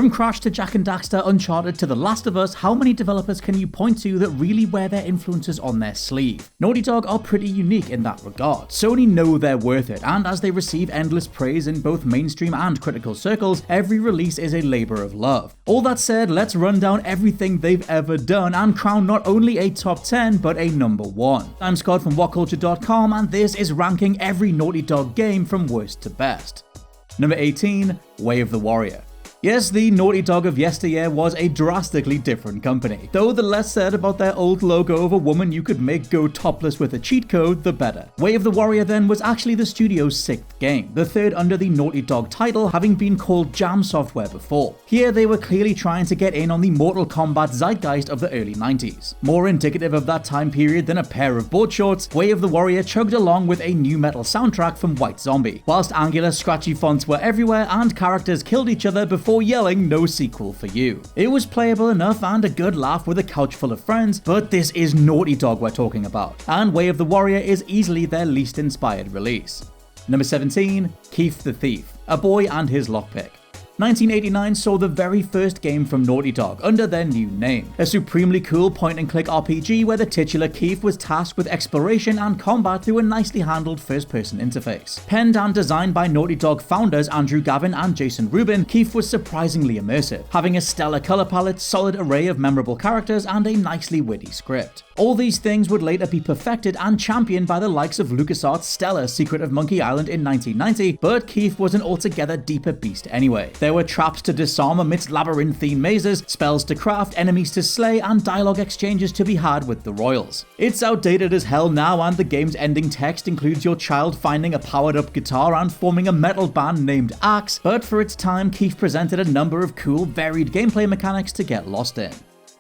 From Crash to Jak and Daxter, Uncharted to The Last of Us, how many developers can you point to that really wear their influences on their sleeve? Naughty Dog are pretty unique in that regard. Sony know they're worth it, and as they receive endless praise in both mainstream and critical circles, every release is a labor of love. All that said, let's run down everything they've ever done and crown not only a top 10, but a number 1. I'm Scott from WhatCulture.com, and this is ranking every Naughty Dog game from worst to best. Number 18, Way of the Warrior. Yes, the Naughty Dog of yesteryear was a drastically different company, though the less said about their old logo of a woman you could make go topless with a cheat code, the better. Way of the Warrior then was actually the studio's 6th game, the 3rd under the Naughty Dog title, having been called Jam Software before. Here they were clearly trying to get in on the Mortal Kombat zeitgeist of the early 90s. More indicative of that time period than a pair of board shorts, Way of the Warrior chugged along with a new metal soundtrack from White Zombie, whilst angular scratchy fonts were everywhere and characters killed each other before yelling no sequel for you. It was playable enough and a good laugh with a couch full of friends, but this is Naughty Dog we're talking about, and Way of the Warrior is easily their least inspired release. Number 17, KEEF the Thief, a boy and his lockpick. 1989 saw the very first game from Naughty Dog under their new name, a supremely cool point-and-click RPG where the titular KEEF was tasked with exploration and combat through a nicely handled first-person interface. Penned and designed by Naughty Dog founders Andrew Gavin and Jason Rubin, KEEF was surprisingly immersive, having a stellar color palette, solid array of memorable characters, and a nicely witty script. All these things would later be perfected and championed by the likes of LucasArts' stellar Secret of Monkey Island in 1990, but KEEF was an altogether deeper beast anyway. There were traps to disarm amidst labyrinthine mazes, spells to craft, enemies to slay, and dialogue exchanges to be had with the royals. It's outdated as hell now, and the game's ending text includes your child finding a powered-up guitar and forming a metal band named Axe, but for its time, KEEF presented a number of cool, varied gameplay mechanics to get lost in.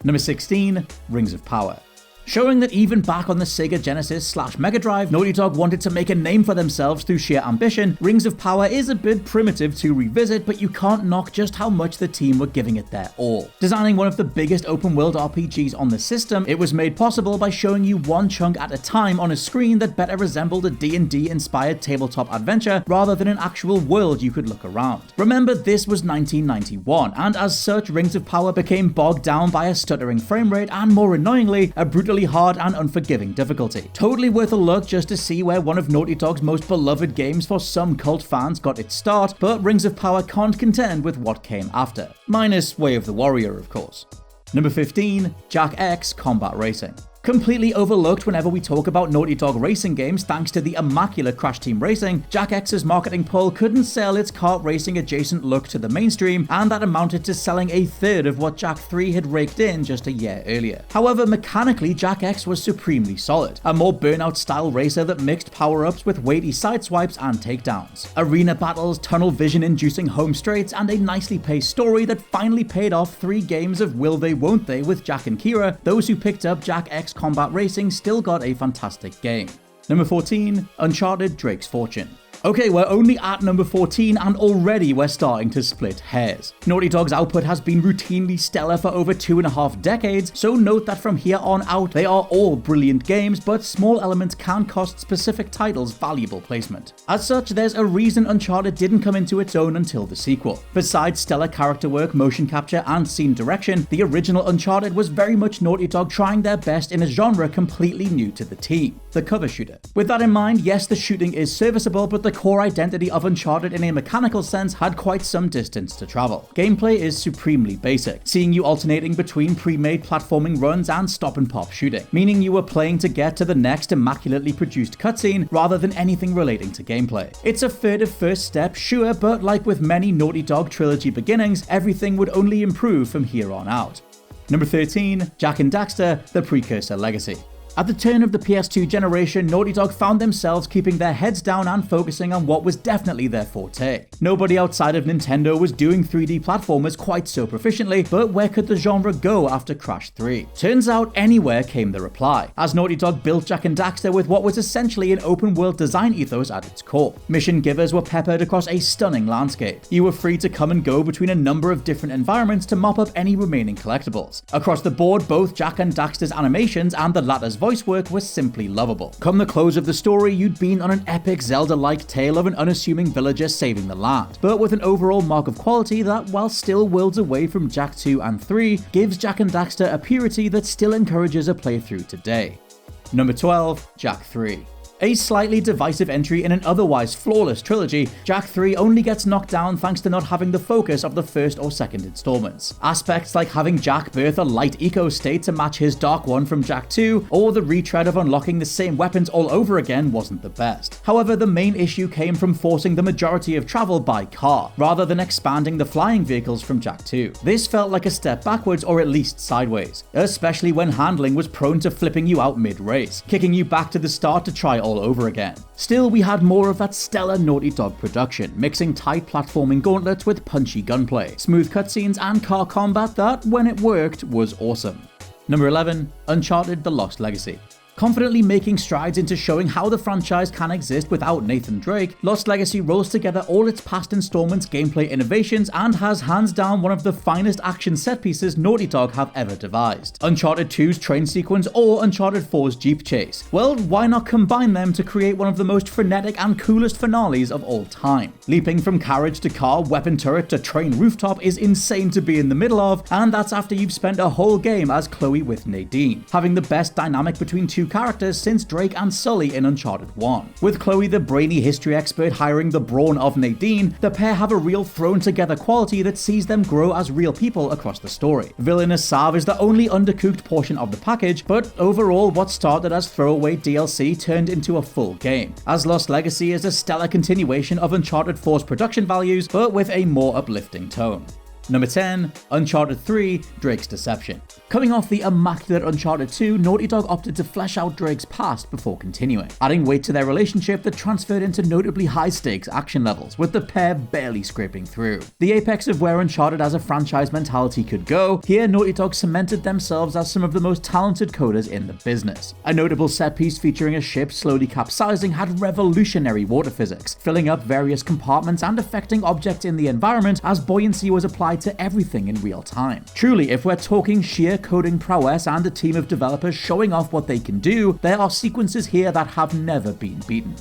Number 16, Rings of Power. Showing that even back on the Sega Genesis/Mega Drive, Naughty Dog wanted to make a name for themselves through sheer ambition, Rings of Power is a bit primitive to revisit, but you can't knock just how much the team were giving it their all. Designing one of the biggest open-world RPGs on the system, it was made possible by showing you one chunk at a time on a screen that better resembled a D&D-inspired tabletop adventure rather than an actual world you could look around. Remember, this was 1991, and as such, Rings of Power became bogged down by a stuttering frame rate and, more annoyingly, a brutally hard and unforgiving difficulty. Totally worth a look just to see where one of Naughty Dog's most beloved games for some cult fans got its start, but Rings of Power can't contend with what came after. Minus Way of the Warrior, of course. Number 15, Jak X Combat Racing. Completely overlooked whenever we talk about Naughty Dog racing games thanks to the immaculate Crash Team Racing, Jak X's marketing pull couldn't sell its kart racing adjacent look to the mainstream, and that amounted to selling a third of what Jak 3 had raked in just a year earlier. However, mechanically, Jak X was supremely solid, a more Burnout style racer that mixed power-ups with weighty sideswipes and takedowns, arena battles, tunnel vision inducing home straights, and a nicely paced story that finally paid off 3 games of will they won't they with Jak and Kira. Those who picked up Jak X Combat Racing still got a fantastic game. Number 14, Uncharted Drake's Fortune. Okay, we're only at number 14 and already we're starting to split hairs. Naughty Dog's output has been routinely stellar for over 2.5 decades, so note that from here on out they are all brilliant games, but small elements can cost specific titles valuable placement. As such, there's a reason Uncharted didn't come into its own until the sequel. Besides stellar character work, motion capture, and scene direction, the original Uncharted was very much Naughty Dog trying their best in a genre completely new to the team, the cover shooter. With that in mind, yes, the shooting is serviceable, but the core identity of Uncharted in a mechanical sense had quite some distance to travel. Gameplay is supremely basic, seeing you alternating between pre-made platforming runs and stop-and-pop shooting, meaning you were playing to get to the next immaculately produced cutscene rather than anything relating to gameplay. It's a furtive first step, sure, but like with many Naughty Dog trilogy beginnings, everything would only improve from here on out. Number 13, Jak and Daxter, The Precursor Legacy. At the turn of the PS2 generation, Naughty Dog found themselves keeping their heads down and focusing on what was definitely their forte. Nobody outside of Nintendo was doing 3D platformers quite so proficiently, but where could the genre go after Crash 3? Turns out anywhere came the reply, as Naughty Dog built Jak and Daxter with what was essentially an open-world design ethos at its core. Mission givers were peppered across a stunning landscape. You were free to come and go between a number of different environments to mop up any remaining collectibles. Across the board, both Jak and Daxter's animations and the latter's voice work was simply lovable. Come the close of the story, you'd been on an epic Zelda-like tale of an unassuming villager saving the land, but with an overall mark of quality that, while still worlds away from Jak 2 and 3, gives Jak and Daxter a purity that still encourages a playthrough today. Number 12, Jak 3. A slightly divisive entry in an otherwise flawless trilogy, Jak 3 only gets knocked down thanks to not having the focus of the first or second installments. Aspects like having Jak birth a light eco state to match his dark one from Jak 2, or the retread of unlocking the same weapons all over again wasn't the best. However, the main issue came from forcing the majority of travel by car, rather than expanding the flying vehicles from Jak 2. This felt like a step backwards or at least sideways, especially when handling was prone to flipping you out mid-race, kicking you back to the start to try all over again. Still, we had more of that stellar Naughty Dog production, mixing tight platforming gauntlets with punchy gunplay, smooth cutscenes, and car combat that, when it worked, was awesome. Number 11, Uncharted: The Lost Legacy. Confidently making strides into showing how the franchise can exist without Nathan Drake, Lost Legacy rolls together all its past installments' gameplay innovations and has hands down one of the finest action set pieces Naughty Dog have ever devised. Uncharted 2's train sequence or Uncharted 4's Jeep chase. Well, why not combine them to create one of the most frenetic and coolest finales of all time? Leaping from carriage to car, weapon turret to train rooftop is insane to be in the middle of, and that's after you've spent a whole game as Chloe with Nadine, having the best dynamic between two characters since Drake and Sully in Uncharted 1. With Chloe the brainy history expert hiring the brawn of Nadine, the pair have a real thrown together quality that sees them grow as real people across the story. Villainous Sav is the only undercooked portion of the package, but overall what started as throwaway DLC turned into a full game, as Lost Legacy is a stellar continuation of Uncharted 4's production values, but with a more uplifting tone. Number 10, Uncharted 3, Drake's Deception. Coming off the immaculate Uncharted 2, Naughty Dog opted to flesh out Drake's past before continuing, adding weight to their relationship that transferred into notably high-stakes action levels, with the pair barely scraping through. The apex of where Uncharted as a franchise mentality could go, here Naughty Dog cemented themselves as some of the most talented coders in the business. A notable set piece featuring a ship slowly capsizing had revolutionary water physics, filling up various compartments and affecting objects in the environment as buoyancy was applied to everything in real time. Truly, if we're talking sheer coding prowess and a team of developers showing off what they can do, there are sequences here that have never been beaten.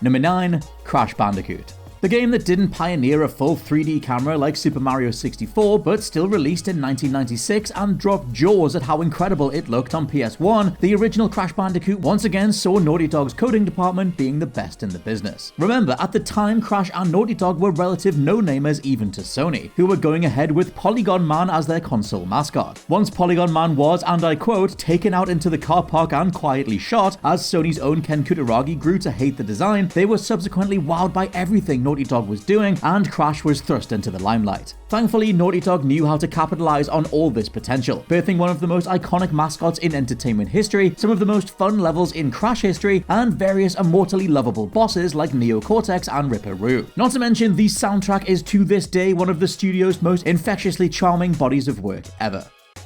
Number 9, Crash Bandicoot. The game that didn't pioneer a full 3D camera like Super Mario 64, but still released in 1996 and dropped jaws at how incredible it looked on PS1, the original Crash Bandicoot once again saw Naughty Dog's coding department being the best in the business. Remember, at the time, Crash and Naughty Dog were relative no-namers even to Sony, who were going ahead with Polygon Man as their console mascot. Once Polygon Man was, and I quote, taken out into the car park and quietly shot, as Sony's own Ken Kutaragi grew to hate the design, they were subsequently wowed by everything Naughty Dog was doing, and Crash was thrust into the limelight. Thankfully, Naughty Dog knew how to capitalize on all this potential, birthing one of the most iconic mascots in entertainment history, some of the most fun levels in Crash history, and various immortally lovable bosses like Neo Cortex and Ripperoo. Not to mention, the soundtrack is to this day one of the studio's most infectiously charming bodies of work ever.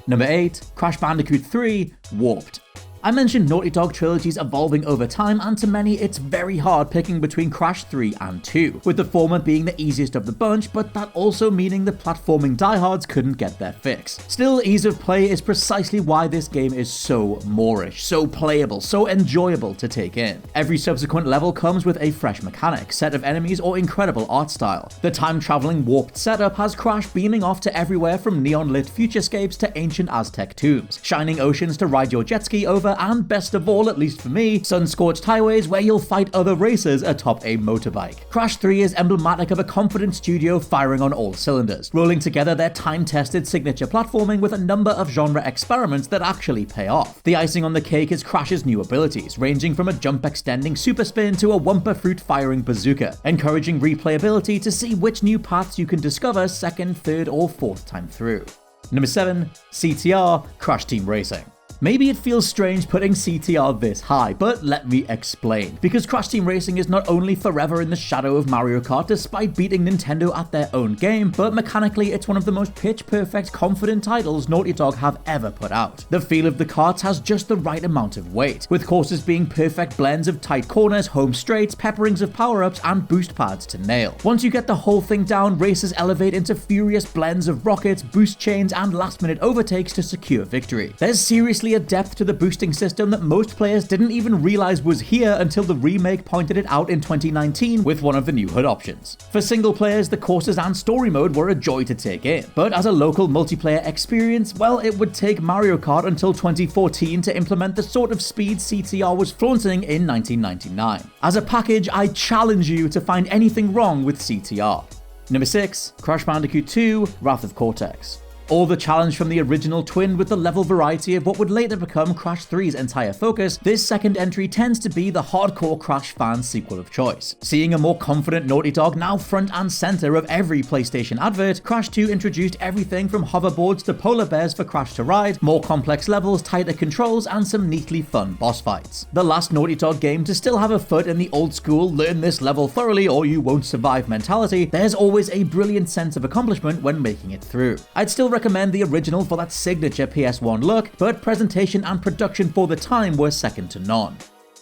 Number 8, Crash Bandicoot 3, Warped. I mentioned Naughty Dog trilogies evolving over time, and to many it's very hard picking between Crash 3 and 2, with the former being the easiest of the bunch, but that also meaning the platforming diehards couldn't get their fix. Still, ease of play is precisely why this game is so Moorish, so playable, so enjoyable to take in. Every subsequent level comes with a fresh mechanic, set of enemies, or incredible art style. The time-traveling Warped setup has Crash beaming off to everywhere from neon-lit futurescapes to ancient Aztec tombs, shining oceans to ride your jet ski over, and best of all, at least for me, sun-scorched highways where you'll fight other racers atop a motorbike. Crash 3 is emblematic of a confident studio firing on all cylinders, rolling together their time-tested signature platforming with a number of genre experiments that actually pay off. The icing on the cake is Crash's new abilities, ranging from a jump-extending super spin to a Wumpa fruit-firing bazooka, encouraging replayability to see which new paths you can discover second, third, or fourth time through. Number 7, CTR, Crash Team Racing. Maybe it feels strange putting CTR this high, but let me explain. Because Crash Team Racing is not only forever in the shadow of Mario Kart despite beating Nintendo at their own game, but mechanically it's one of the most pitch-perfect, confident titles Naughty Dog have ever put out. The feel of the karts has just the right amount of weight, with courses being perfect blends of tight corners, home straights, pepperings of power-ups, and boost pads to nail. Once you get the whole thing down, races elevate into furious blends of rockets, boost chains, and last-minute overtakes to secure victory. There's seriously honestly a depth to the boosting system that most players didn't even realize was here until the remake pointed it out in 2019 with one of the new HUD options. For single players, the courses and story mode were a joy to take in, but as a local multiplayer experience, well, it would take Mario Kart until 2014 to implement the sort of speed CTR was flaunting in 1999. As a package, I challenge you to find anything wrong with CTR. Number 6, Crash Bandicoot 2, Wrath of Cortex. All the challenge from the original twinned with the level variety of what would later become Crash 3's entire focus, this second entry tends to be the hardcore Crash fan's sequel of choice. Seeing a more confident Naughty Dog now front and center of every PlayStation advert, Crash 2 introduced everything from hoverboards to polar bears for Crash to ride, more complex levels, tighter controls, and some neatly fun boss fights. The last Naughty Dog game to still have a foot in the old school learn this level thoroughly or you won't survive mentality, there's always a brilliant sense of accomplishment when making it through. I'd still recommend the original for that signature PS1 look, but presentation and production for the time were second to none.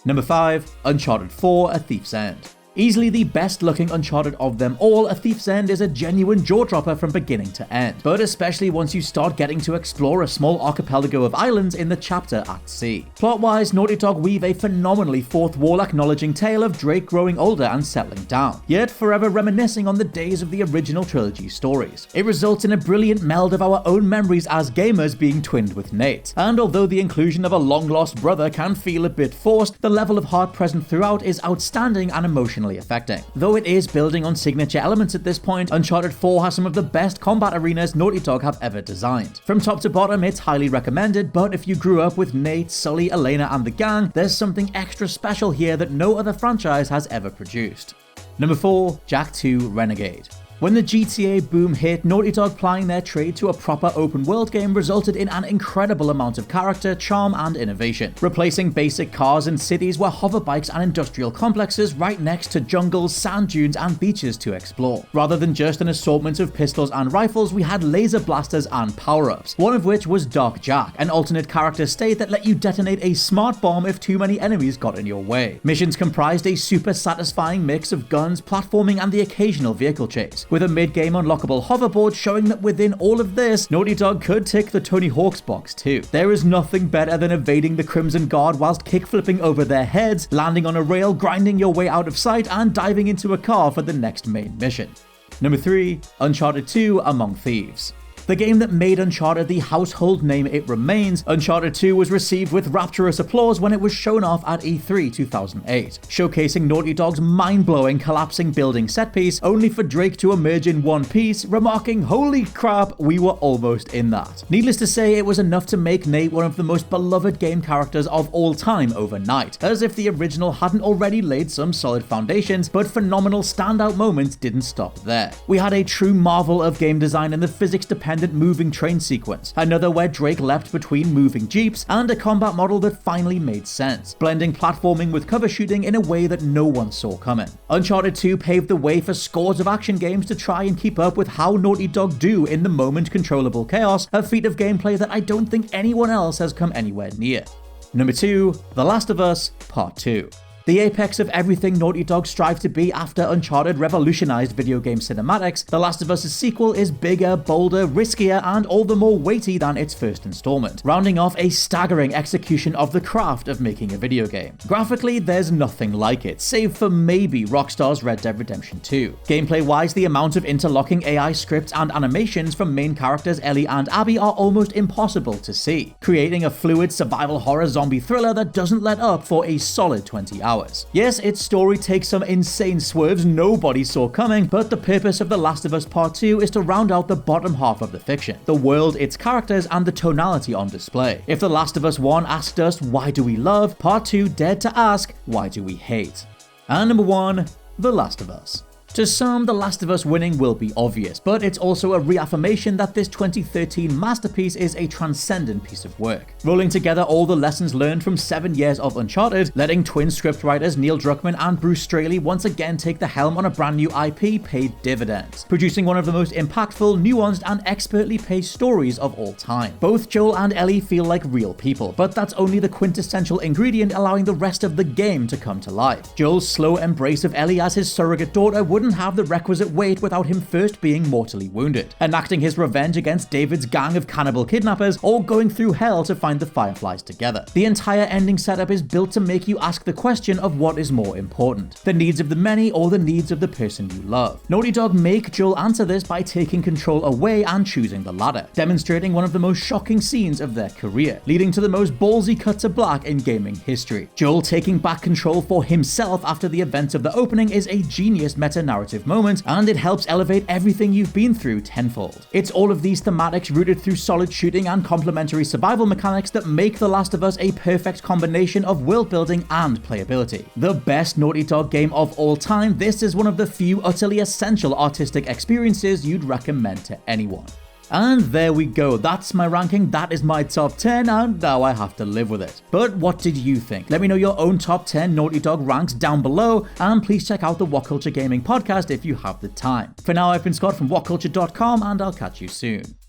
Number 5, Uncharted 4: A Thief's End. Easily the best looking Uncharted of them all, A Thief's End is a genuine jaw-dropper from beginning to end, but especially once you start getting to explore a small archipelago of islands in the chapter at sea. Plot-wise, Naughty Dog weave a phenomenally fourth wall acknowledging tale of Drake growing older and settling down, yet forever reminiscing on the days of the original trilogy stories. It results in a brilliant meld of our own memories as gamers being twinned with Nate, and although the inclusion of a long-lost brother can feel a bit forced, the level of heart present throughout is outstanding and emotionally affecting. Though it is building on signature elements at this point, Uncharted 4 has some of the best combat arenas Naughty Dog have ever designed. From top to bottom, it's highly recommended, but if you grew up with Nate, Sully, Elena, and the gang, there's something extra special here that no other franchise has ever produced. Number 4, Jak 2: Renegade. When the GTA boom hit, Naughty Dog plying their trade to a proper open world game resulted in an incredible amount of character, charm, and innovation. Replacing basic cars and cities were hoverbikes and industrial complexes right next to jungles, sand dunes, and beaches to explore. Rather than just an assortment of pistols and rifles, we had laser blasters and power-ups, one of which was Dark Jak, an alternate character state that let you detonate a smart bomb if too many enemies got in your way. Missions comprised a super satisfying mix of guns, platforming, and the occasional vehicle chase, with a mid-game unlockable hoverboard showing that within all of this, Naughty Dog could tick the Tony Hawk's box too. There is nothing better than evading the Crimson Guard whilst kickflipping over their heads, landing on a rail, grinding your way out of sight, and diving into a car for the next main mission. Number 3, Uncharted 2: Among Thieves. The game that made Uncharted the household name it remains, Uncharted 2 was received with rapturous applause when it was shown off at E3 2008, showcasing Naughty Dog's mind-blowing collapsing building set piece, only for Drake to emerge in one piece, remarking, "Holy crap, we were almost in that." Needless to say, it was enough to make Nate one of the most beloved game characters of all time overnight, as if the original hadn't already laid some solid foundations, but phenomenal standout moments didn't stop there. We had a true marvel of game design in the physics-dependent moving train sequence, another where Drake leapt between moving jeeps, and a combat model that finally made sense, blending platforming with cover shooting in a way that no one saw coming. Uncharted 2 paved the way for scores of action games to try and keep up with how Naughty Dog do in the moment controllable chaos, a feat of gameplay that I don't think anyone else has come anywhere near. Number 2, The Last of Us Part 2. The apex of everything Naughty Dog strive to be after Uncharted revolutionized video game cinematics, The Last of Us' sequel is bigger, bolder, riskier, and all the more weighty than its first installment, rounding off a staggering execution of the craft of making a video game. Graphically, there's nothing like it, save for maybe Rockstar's Red Dead Redemption 2. Gameplay-wise, the amount of interlocking AI scripts and animations from main characters Ellie and Abby are almost impossible to see, creating a fluid survival horror zombie thriller that doesn't let up for a solid 20 hours. Yes, its story takes some insane swerves nobody saw coming, but the purpose of The Last of Us Part 2 is to round out the bottom half of the fiction, the world, its characters, and the tonality on display. If The Last of Us 1 asked us, why do we love? Part 2 dared to ask, why do we hate? And number 1, The Last of Us. To some, The Last of Us winning will be obvious, but it's also a reaffirmation that this 2013 masterpiece is a transcendent piece of work. Rolling together all the lessons learned from 7 years of Uncharted, letting twin scriptwriters Neil Druckmann and Bruce Straley once again take the helm on a brand new IP paid dividends, producing one of the most impactful, nuanced, and expertly paced stories of all time. Both Joel and Ellie feel like real people, but that's only the quintessential ingredient allowing the rest of the game to come to life. Joel's slow embrace of Ellie as his surrogate daughter wouldn't wouldn't have the requisite weight without him first being mortally wounded, enacting his revenge against David's gang of cannibal kidnappers, or going through hell to find the Fireflies together. The entire ending setup is built to make you ask the question of what is more important, the needs of the many or the needs of the person you love. Naughty Dog make Joel answer this by taking control away and choosing the latter, demonstrating one of the most shocking scenes of their career, leading to the most ballsy cut to black in gaming history. Joel taking back control for himself after the events of the opening is a genius meta-narrative moment, and it helps elevate everything you've been through tenfold. It's all of these thematics rooted through solid shooting and complementary survival mechanics that make The Last of Us a perfect combination of world building and playability. The best Naughty Dog game of all time, this is one of the few utterly essential artistic experiences you'd recommend to anyone. And there we go, that's my ranking, that is my top 10, and now I have to live with it. But what did you think? Let me know your own top 10 Naughty Dog ranks down below, and please check out the WhatCulture Gaming Podcast if you have the time. For now, I've been Scott from WhatCulture.com, and I'll catch you soon.